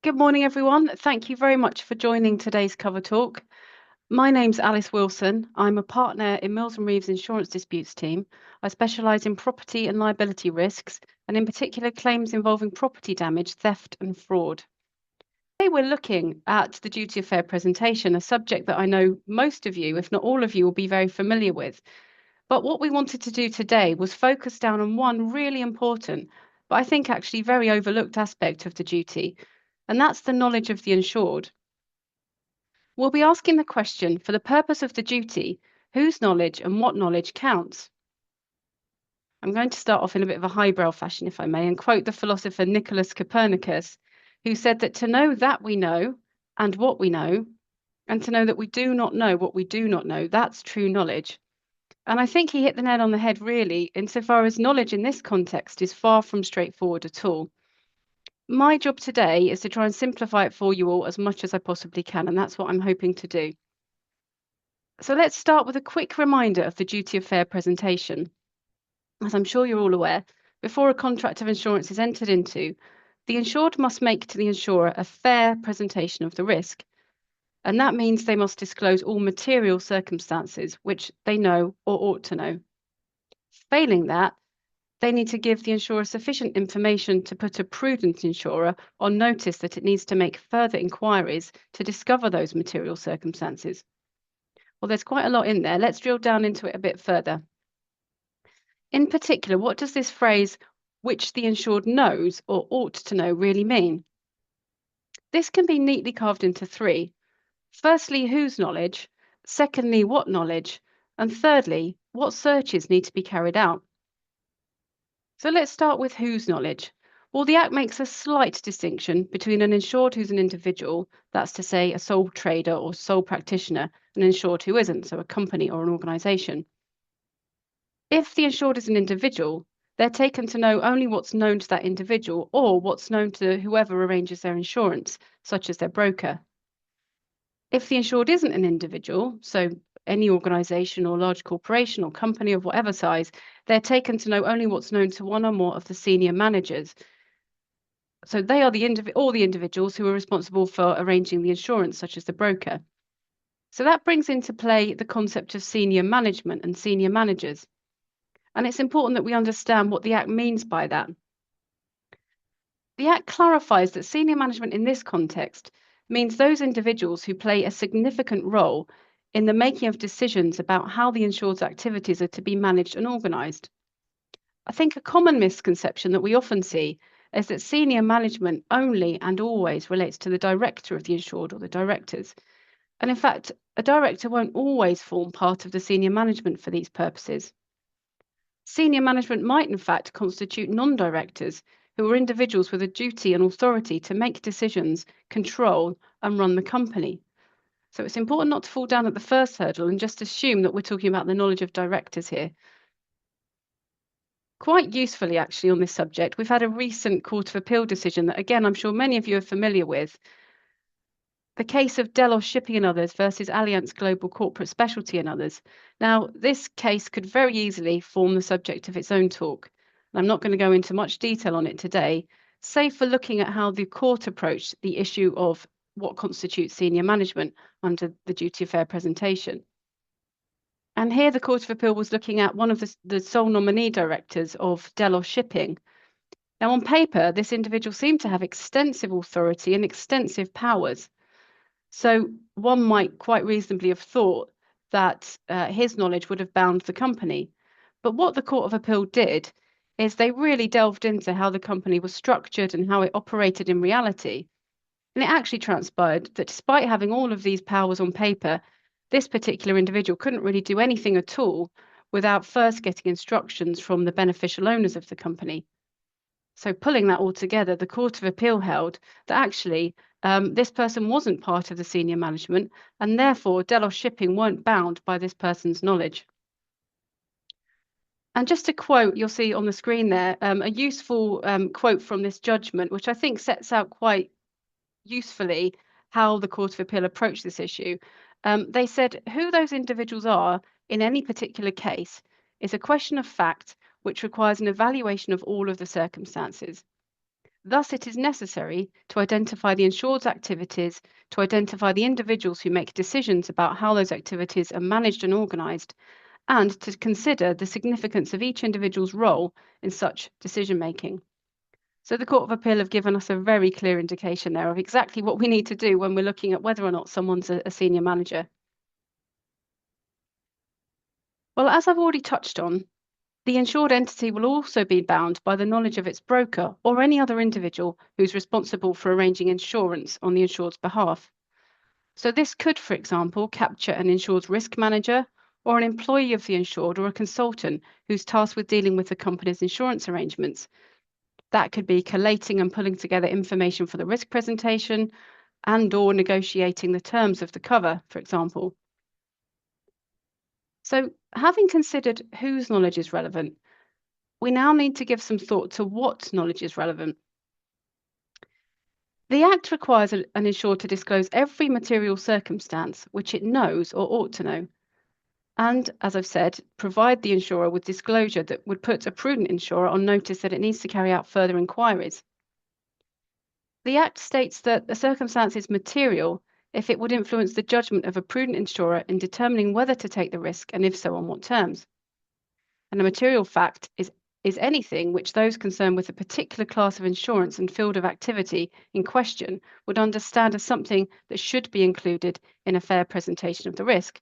Good morning, everyone. Thank you very much for joining today's cover talk. My name's Alice Wilson. I'm a partner in Mills and Reeves Insurance Disputes team. I specialise in property and liability risks, and in particular claims involving property damage, theft, and fraud. Today, we're looking at the duty of fair presentation, a subject that I know most of you, if not all of you, will be very familiar with. But what we wanted to do today was focus down on one really important, but I think actually very overlooked aspect of the duty, and that's the knowledge of the insured. We'll be asking the question, for the purpose of the duty, whose knowledge and what knowledge counts? I'm going to start off in a bit of a highbrow fashion, if I may, and quote the philosopher Nicholas Copernicus, who said that to know that we know and what we know, and to know that we do not know what we do not know, that's true knowledge. And I think he hit the nail on the head, really, insofar as knowledge in this context is far from straightforward at all. My job today is to try and simplify it for you all as much as I possibly can, and that's what I'm hoping to do. So let's start with a quick reminder of the duty of fair presentation. As I'm sure you're all aware, before a contract of insurance is entered into, the insured must make to the insurer a fair presentation of the risk. And that means they must disclose all material circumstances which they know or ought to know. Failing that, they need to give the insurer sufficient information to put a prudent insurer on notice that it needs to make further inquiries to discover those material circumstances. Well, there's quite a lot in there. Let's drill down into it a bit further. In particular, what does this phrase, which the insured knows or ought to know, really mean? This can be neatly carved into three. Firstly, whose knowledge? Secondly, what knowledge? And thirdly, what searches need to be carried out? So let's start with whose knowledge. Well, the Act makes a slight distinction between an insured who's an individual, that's to say a sole trader or sole practitioner, and an insured who isn't, so a company or an organisation. If the insured is an individual, they're taken to know only what's known to that individual or what's known to whoever arranges their insurance, such as their broker. If the insured isn't an individual, so any organisation or large corporation or company of whatever size, they're taken to know only what's known to one or more of the senior managers. So they are all the individuals who are responsible for arranging the insurance, such as the broker. So that brings into play the concept of senior management and senior managers. And it's important that we understand what the Act means by that. The Act clarifies that senior management in this context means those individuals who play a significant role in the making of decisions about how the insured's activities are to be managed and organised. I think a common misconception that we often see is that senior management only and always relates to the director of the insured or the directors. And in fact, a director won't always form part of the senior management for these purposes. Senior management might, in fact, constitute non-directors who are individuals with a duty and authority to make decisions, control, and run the company. So it's important not to fall down at the first hurdle and just assume that we're talking about the knowledge of directors here. Quite usefully, actually, on this subject, we've had a recent Court of Appeal decision that, again, I'm sure many of you are familiar with. The case of Delos Shipping and others versus Allianz Global Corporate Specialty and others. Now, this case could very easily form the subject of its own talk. And I'm not going to go into much detail on it today, save for looking at how the court approached the issue of what constitutes senior management under the duty of fair presentation. And here the Court of Appeal was looking at one of the sole nominee directors of Delos Shipping. Now, on paper, this individual seemed to have extensive authority and extensive powers. So one might quite reasonably have thought that his knowledge would have bound the company. But what the Court of Appeal did is they really delved into how the company was structured and how it operated in reality. And it actually transpired that despite having all of these powers on paper, this particular individual couldn't really do anything at all without first getting instructions from the beneficial owners of the company. So pulling that all together, the Court of Appeal held that actually this person wasn't part of the senior management, and therefore Delos Shipping weren't bound by this person's knowledge. And just to quote, you'll see on the screen there, a useful quote from this judgment, which I think sets out quite usefully how the Court of Appeal approached this issue. They said who those individuals are in any particular case is a question of fact which requires an evaluation of all of the circumstances. Thus, it is necessary to identify the insured's activities, to identify the individuals who make decisions about how those activities are managed and organised, and to consider the significance of each individual's role in such decision making. So the Court of Appeal have given us a very clear indication there of exactly what we need to do when we're looking at whether or not someone's a senior manager. Well, as I've already touched on, the insured entity will also be bound by the knowledge of its broker or any other individual who's responsible for arranging insurance on the insured's behalf. So this could, for example, capture an insured's risk manager or an employee of the insured or a consultant who's tasked with dealing with the company's insurance arrangements. That could be collating and pulling together information for the risk presentation and/or negotiating the terms of the cover, for example. So, having considered whose knowledge is relevant, we now need to give some thought to what knowledge is relevant. The Act requires an insured to disclose every material circumstance which it knows or ought to know, and, as I've said, provide the insurer with disclosure that would put a prudent insurer on notice that it needs to carry out further inquiries. The Act states that the circumstance is material if it would influence the judgment of a prudent insurer in determining whether to take the risk and if so on what terms. And a material fact is anything which those concerned with a particular class of insurance and field of activity in question would understand as something that should be included in a fair presentation of the risk.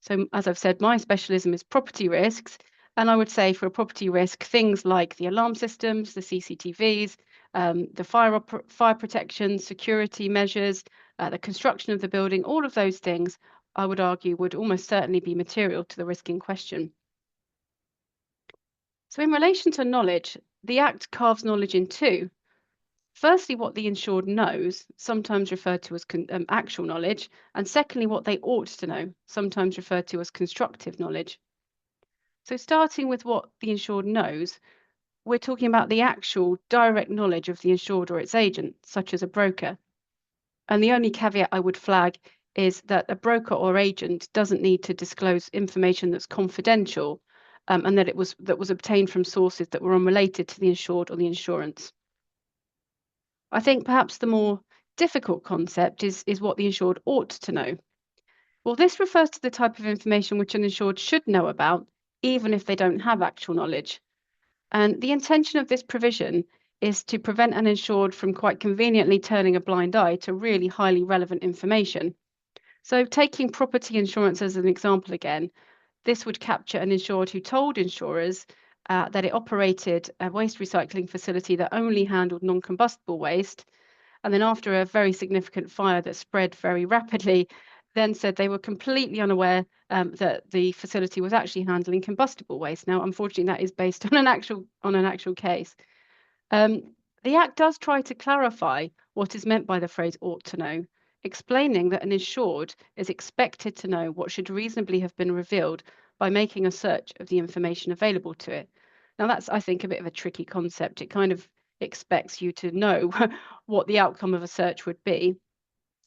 So, as I've said, my specialism is property risks. And I would say for a property risk, things like the alarm systems, the CCTVs, the fire protection, security measures, the construction of the building, all of those things, I would argue, would almost certainly be material to the risk in question. So, in relation to knowledge, the Act carves knowledge in two. Firstly, what the insured knows, sometimes referred to as actual knowledge, and secondly, what they ought to know, sometimes referred to as constructive knowledge. So, starting with what the insured knows, we're talking about the actual direct knowledge of the insured or its agent, such as a broker. And the only caveat I would flag is that a broker or agent doesn't need to disclose information that's confidential and that was obtained from sources that were unrelated to the insured or the insurance. I think perhaps the more difficult concept is what the insured ought to know. Well, this refers to the type of information which an insured should know about, even if they don't have actual knowledge. And the intention of this provision is to prevent an insured from quite conveniently turning a blind eye to really highly relevant information. So, taking property insurance as an example again, this would capture an insured who told insurers that it operated a waste recycling facility that only handled non-combustible waste, and then after a very significant fire that spread very rapidly, then said they were completely unaware that the facility was actually handling combustible waste. Now, unfortunately, that is based on an actual case. The Act does try to clarify what is meant by the phrase ought to know, explaining that an insured is expected to know what should reasonably have been revealed by making a search of the information available to it. Now, that's, I think, a bit of a tricky concept. It kind of expects you to know what the outcome of a search would be.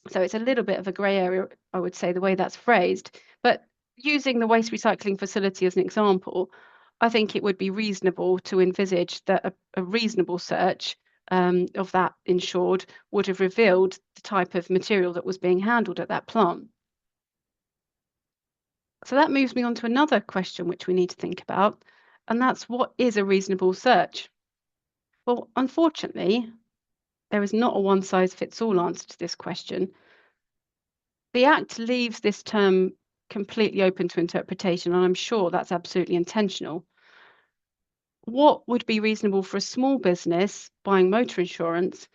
So it's a little bit of a grey area, I would say, the way that's phrased. But using the waste recycling facility as an example, I think it would be reasonable to envisage that a reasonable search of that insured would have revealed the type of material that was being handled at that plant. So that moves me on to another question which we need to think about, and that's what is a reasonable search? Well, unfortunately, there is not a one-size-fits-all answer to this question. The Act leaves this term completely open to interpretation, and I'm sure that's absolutely intentional. What would be reasonable for a small business buying motor insurance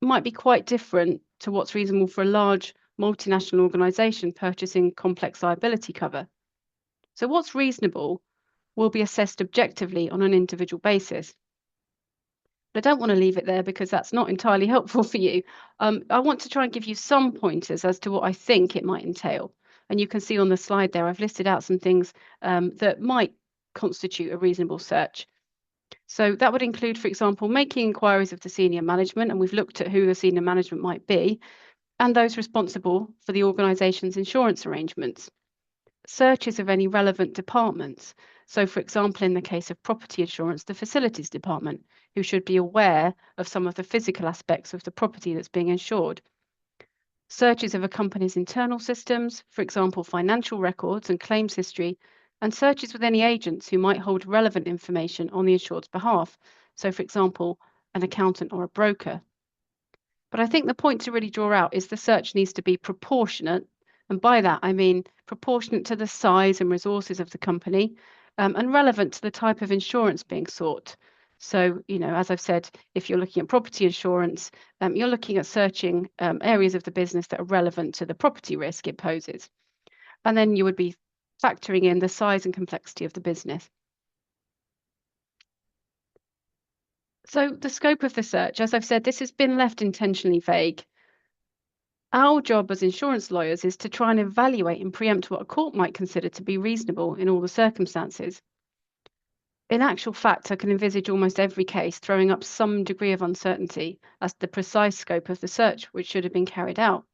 might be quite different to what's reasonable for a large multinational organization purchasing complex liability cover. So, what's reasonable will be assessed objectively on an individual basis. But I don't want to leave it there because that's not entirely helpful for you. I want to try and give you some pointers as to what I think it might entail. And you can see on the slide there, I've listed out some things that might constitute a reasonable search. So that would include, for example, making inquiries of the senior management, and we've looked at who the senior management might be, and those responsible for the organisation's insurance arrangements. Searches of any relevant departments. So, for example, in the case of property insurance, the facilities department, who should be aware of some of the physical aspects of the property that's being insured. Searches of a company's internal systems, for example, financial records and claims history, and searches with any agents who might hold relevant information on the insured's behalf. So, for example, an accountant or a broker. But I think the point to really draw out is the search needs to be proportionate. And by that, I mean proportionate to the size and resources of the company, and relevant to the type of insurance being sought. So, as I've said, if you're looking at property insurance, you're looking at searching areas of the business that are relevant to the property risk it poses. And then you would be factoring in the size and complexity of the business. So the scope of the search, as I've said, this has been left intentionally vague. Our job as insurance lawyers is to try and evaluate and preempt what a court might consider to be reasonable in all the circumstances. In actual fact, I can envisage almost every case throwing up some degree of uncertainty as to the precise scope of the search which should have been carried out.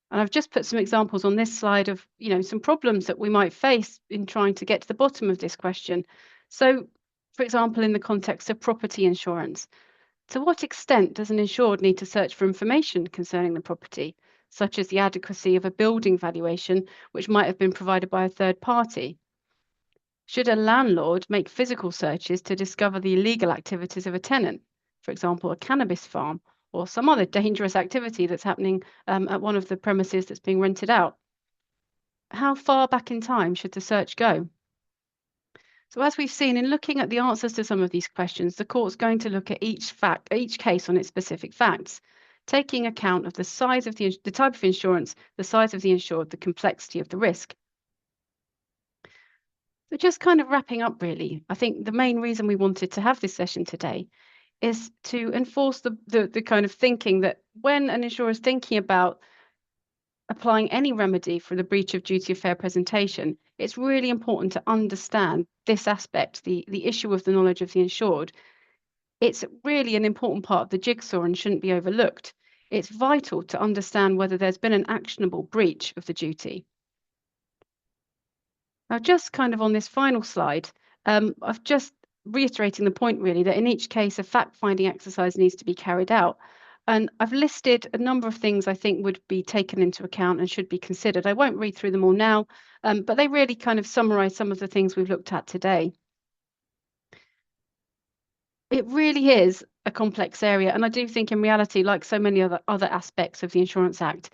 And I've just put some examples on this slide of, some problems that we might face in trying to get to the bottom of this question. So, for example, in the context of property insurance, to what extent does an insured need to search for information concerning the property, such as the adequacy of a building valuation, which might have been provided by a third party? Should a landlord make physical searches to discover the illegal activities of a tenant, for example, a cannabis farm or some other dangerous activity that's happening at one of the premises that's being rented out? How far back in time should the search go? So as we've seen in looking at the answers to some of these questions, the court's going to look at each case on its specific facts, taking account of the size of the type of insurance, the size of the insured, the complexity of the risk. So just kind of wrapping up really, I think the main reason we wanted to have this session today is to enforce the kind of thinking that when an insurer is thinking about applying any remedy for the breach of duty of fair presentation, it's really important to understand this aspect, the issue of the knowledge of the insured. It's really an important part of the jigsaw and shouldn't be overlooked. It's vital to understand whether there's been an actionable breach of the duty. Now, just kind of on this final slide, I've just reiterating the point really that in each case, a fact-finding exercise needs to be carried out. And I've listed a number of things I think would be taken into account and should be considered. I won't read through them all now, but they really kind of summarize some of the things we've looked at today. It really is a complex area. And I do think in reality, like so many other aspects of the Insurance Act,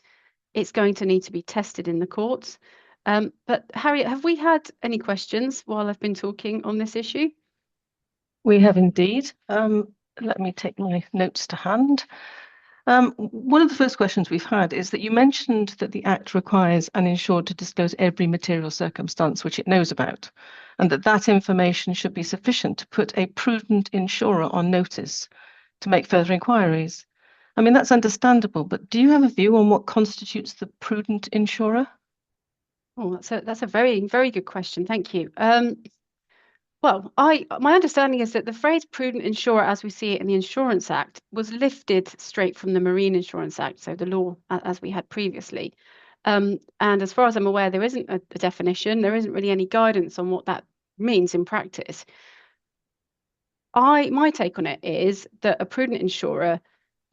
it's going to need to be tested in the courts. But Harriet, have we had any questions while I've been talking on this issue? We have indeed. Let me take my notes to hand. One of the first questions we've had is that you mentioned that the Act requires an insured to disclose every material circumstance which it knows about, and that information should be sufficient to put a prudent insurer on notice to make further inquiries. I mean, that's understandable, but do you have a view on what constitutes the prudent insurer? Oh, that's a very, very good question. Thank you. Well, my understanding is that the phrase prudent insurer, as we see it in the Insurance Act, was lifted straight from the Marine Insurance Act, so the law as we had previously. And as far as I'm aware, there isn't a definition. There isn't really any guidance on what that means in practice. My take on it is that a prudent insurer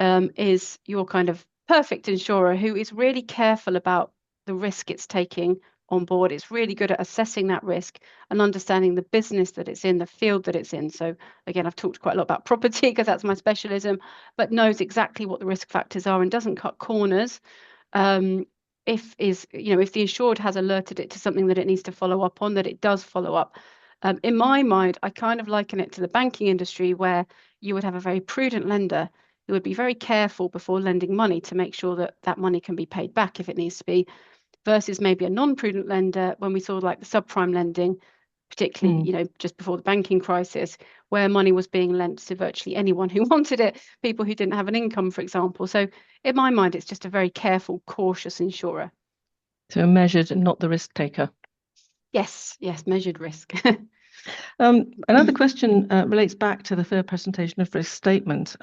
is your kind of perfect insurer who is really careful about the risk it's taking on board. It's really good at assessing that risk and understanding the business that it's in, the field that it's in. So again, I've talked quite a lot about property because that's my specialism, but knows exactly what the risk factors are and doesn't cut corners. If the insured has alerted it to something that it needs to follow up on, that it does follow up. In my mind, I kind of liken it to the banking industry where you would have a very prudent lender who would be very careful before lending money to make sure that that money can be paid back if it needs to be, versus maybe a non-prudent lender when we saw like the subprime lending, particularly, just before the banking crisis, where money was being lent to virtually anyone who wanted it, people who didn't have an income, for example. So in my mind, it's just a very careful, cautious insurer. So measured and not the risk taker. Yes, measured risk. Another question relates back to the fair presentation of risk statement.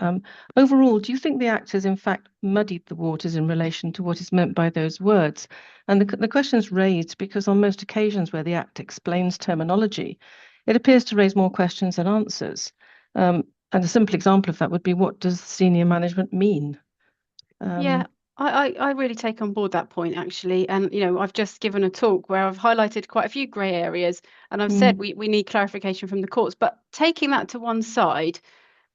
Overall, do you think the Act has in fact muddied the waters in relation to what is meant by those words? And the question is raised because on most occasions where the Act explains terminology, it appears to raise more questions than answers. And a simple example of that would be, what does senior management mean? Yeah, I really take on board that point actually. And I've just given a talk where I've highlighted quite a few grey areas, and I've said we need clarification from the courts. But taking that to one side,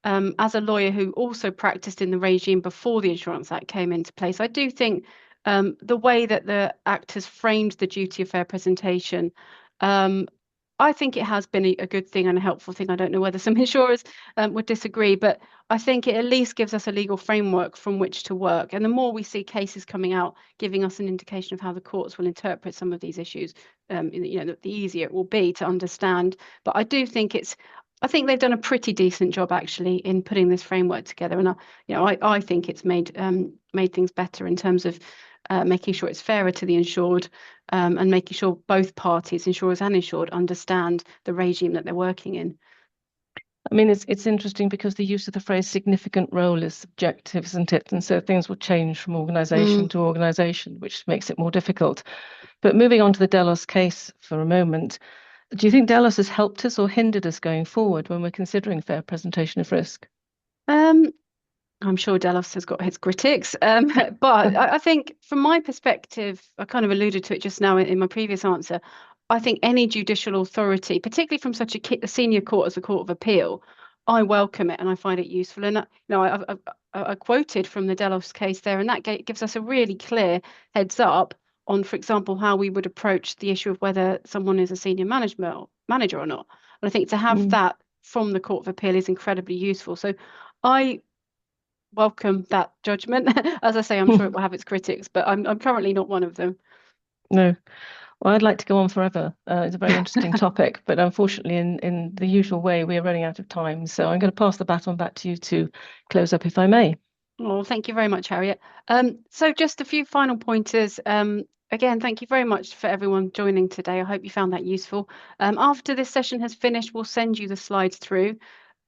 as a lawyer who also practiced in the regime before the Insurance Act came into place, I do think the way that the Act has framed the duty of fair presentation, I think it has been a good thing and a helpful thing. I don't know whether some insurers would disagree, but I think it at least gives us a legal framework from which to work. And the more we see cases coming out giving us an indication of how the courts will interpret some of these issues, the easier it will be to understand. But I think they've done a pretty decent job actually in putting this framework together, and I think it's made things better in terms of making sure it's fairer to the insured, and making sure both parties, insurers and insured, understand the regime that they're working in. I mean, it's interesting because the use of the phrase significant role is subjective, isn't it? And so things will change from organisation to organisation, which makes it more difficult. But moving on to the Delos case for a moment, do you think Delos has helped us or hindered us going forward when we're considering fair presentation of risk? I'm sure Delos has got his critics, but I think from my perspective, I kind of alluded to it just now in my previous answer. I think any judicial authority, particularly from such a senior court as the Court of Appeal, I welcome it and I find it useful. And I quoted from the Delos case there, and that gives us a really clear heads up on, for example, how we would approach the issue of whether someone is a senior manager or not. And I think to have that from the Court of Appeal is incredibly useful. So I welcome that judgment. As I say, I'm sure it will have its critics, but I'm currently not one of them. No. Well, I'd like to go on forever. It's a very interesting topic, but unfortunately, in the usual way, we are running out of time. So I'm going to pass the baton back to you to close up, if I may. Oh, thank you very much, Harriet. So just a few final pointers. Again, thank you very much for everyone joining today. I hope you found that useful. After this session has finished, we'll send you the slides through.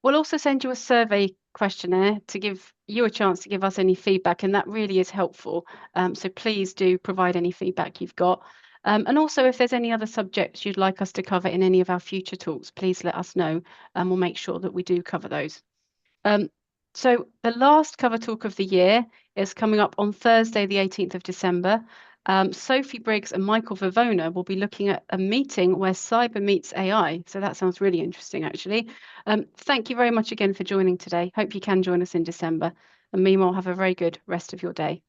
We'll also send you a survey questionnaire to give you a chance to give us any feedback, and that really is helpful. So please do provide any feedback you've got. And also, if there's any other subjects you'd like us to cover in any of our future talks, please let us know, and we'll make sure that we do cover those. So the last cover talk of the year is coming up on Thursday, the 18th of December. Sophie Briggs and Michael Vivona will be looking at a meeting where cyber meets AI. So that sounds really interesting, actually. Thank you very much again for joining today. Hope you can join us in December. And meanwhile, have a very good rest of your day.